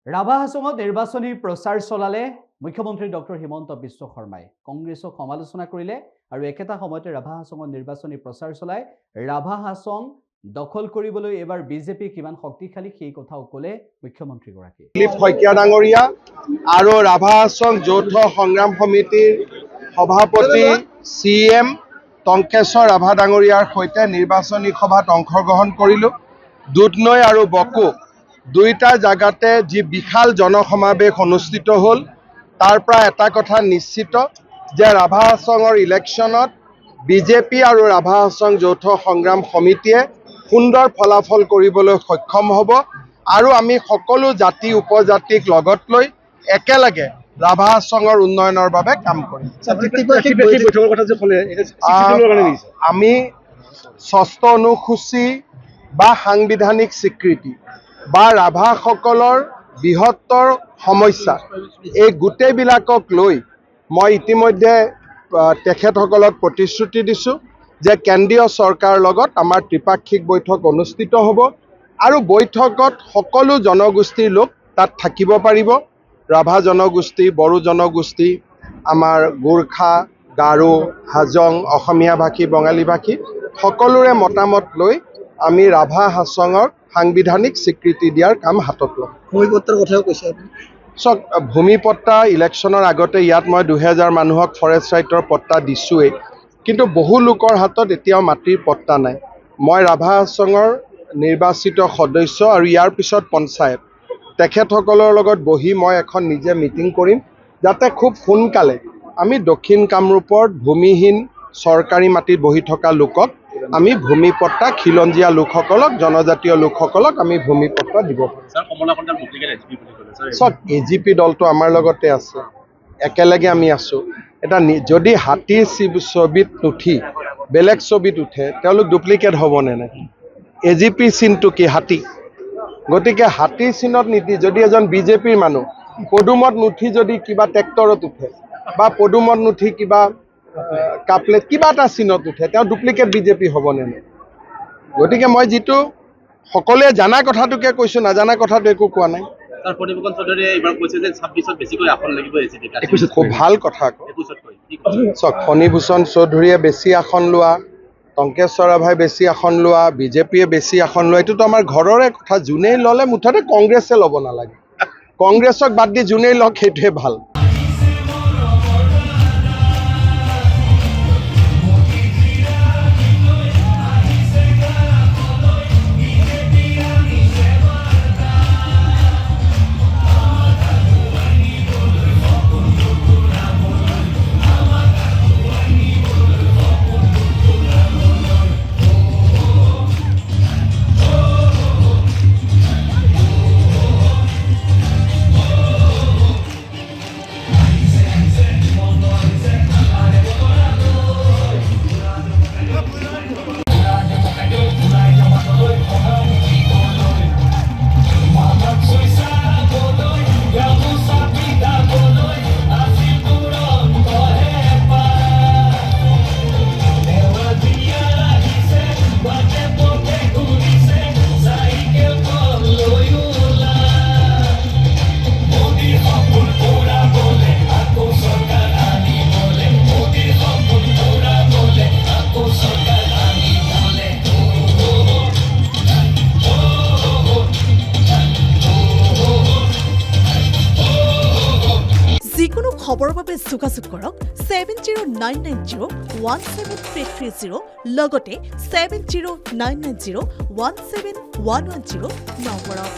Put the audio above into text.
ৰাভা হাছঙত নিৰ্বাচনী প্ৰচাৰ চলালে মুখ্যমন্ত্ৰী ডক্টৰ হিমন্ত বিশ্ব শৰ্মাই কংগ্ৰেছক সমালোচনা কৰিলে আৰু একেটা সময়তে ৰাভা হাছঙত নিৰ্বাচনী প্ৰচাৰ চলাই ৰাভা হাছং দখল কৰিবলৈ এবাৰ বিজেপি কিমান শক্তিশালী সেই কথাও ক'লে মুখ্যমন্ত্ৰীগৰাকী। দিলীপ শইকীয়া ডাঙৰীয়া আৰু ৰাভা হাছং যৌথ সংগ্ৰাম সমিতিৰ সভাপতি CM টংকেশ্বৰ ৰাভা ডাঙৰীয়াৰ সৈতে নিৰ্বাচনী সভাত অংশগ্ৰহণ কৰিলোঁ। দুধনৈ আৰু বকো দুইটা জাগাতে যি বিশাল জনসমাৱেশ অনুষ্ঠিত হ'ল তাৰ পৰা এটা কথা নিশ্চিত যে ৰাভা হাছঙৰ ইলেকশ্যনত বিজেপি আৰু ৰাভা হাছং যৌথ সংগ্ৰাম সমিতিয়ে সুন্দৰ ফলাফল কৰিবলৈ সক্ষম হ'ব আৰু আমি সকলো জাতি উপজাতিক লগত লৈ একেলগে ৰাভা হাছঙৰ উন্নয়নৰ বাবে কাম কৰিম। আমি ৬ষ্ঠ অনুসূচী বা সাংবিধানিক স্বীকৃতি বা ৰাভাসকলৰ বৃহত্তৰ সমস্যা এই গোটেইবিলাকক লৈ মই ইতিমধ্যে তেখেতসকলক প্ৰতিশ্ৰুতি দিছোঁ যে কেন্দ্ৰীয় চৰকাৰৰ লগত আমাৰ ত্ৰিপাক্ষিক বৈঠক অনুষ্ঠিত হ'ব আৰু বৈঠকত সকলো জনগোষ্ঠীৰ লোক তাত থাকিব পাৰিব। ৰাভা জনগোষ্ঠী, বড়ো জনগোষ্ঠী, আমাৰ গোৰ্খা, গাৰো, হাজং, অসমীয়া ভাষী, বঙালী ভাষী সকলোৰে মতামত লৈ আমি ৰাভা হাছঙৰ সাংবিধানিক স্বীকৃতি দিয়াৰ কাম হাতত ল'ম। ভূমিপত্ৰৰ কথাও কৈছে আপুনি। চাওক, ভূমিপট্টা ইলেকশ্যনৰ আগতে ইয়াত মই 2000 মানুহক ফৰেষ্ট ৰাইটৰ পট্টা দিছোঁৱেই, কিন্তু বহু লোকৰ হাতত এতিয়াও মাটিৰ পট্টা নাই। মই ৰাভা হাছঙৰ নিৰ্বাচিত সদস্য আৰু ইয়াৰ পিছত পঞ্চায়ত তেখেতসকলৰ লগত বহি মই এখন নিজে মিটিং কৰিম যাতে খুব সোনকালে আমি দক্ষিণ কামৰূপৰ ভূমিহীন চৰকাৰী মাটিত বহি থকা লোকক আমি ভূমিপট্টা, খিলঞ্জীয়া লোকসকলক, জনজাতীয় লোকসকলক আমি ভূমিপট্টা দিব পাৰোঁ। চাওক, AGP দলটো আমাৰ লগতে আছে, একেলগে আমি আছোঁ। এটা যদি হাতীৰ ছবিত নুঠি বেলেগ ছবিত উঠে তেওঁলোক ডুপ্লিকেট হ'বনে নাই? AGP চিনটো কি? হাতী। গতিকে হাতীৰ চিনত নীতি যদি এজন বিজেপিৰ মানুহ পদুমত নুঠি যদি কিবা ট্ৰেক্টৰত উঠে বা পদুমত নুঠি কিবা কাপলেট কিবা এটা চিনত উঠে তেওঁ ডুপ্লিকেট বিজেপি হ'বনে নাই? গতিকে মই যিটো সকলোৱে জানা কথাটোকে কৈছোঁ, নাজানা কথাটো একো কোৱা নাই। খুব ভাল কথা। চাওক, ফণীভূষণ চৌধুৰীয়ে বেছি আসন লোৱা, টংকেশ্বৰ ৰাভাই বেছি আসন লোৱা, বিজেপিয়ে বেছি আসন লোৱা, এইটোতো আমাৰ ঘৰৰে কথা। যোনেই ল'লে মুঠতে কংগ্ৰেছে ল'ব নালাগে। কংগ্ৰেছক বাদ দি যোনেই লওক সেইটোৱে ভাল। যিকোনো খবৰৰ বাবে যোগাযোগ কৰক 7099017330 লগতে 7099017110 নম্বৰত।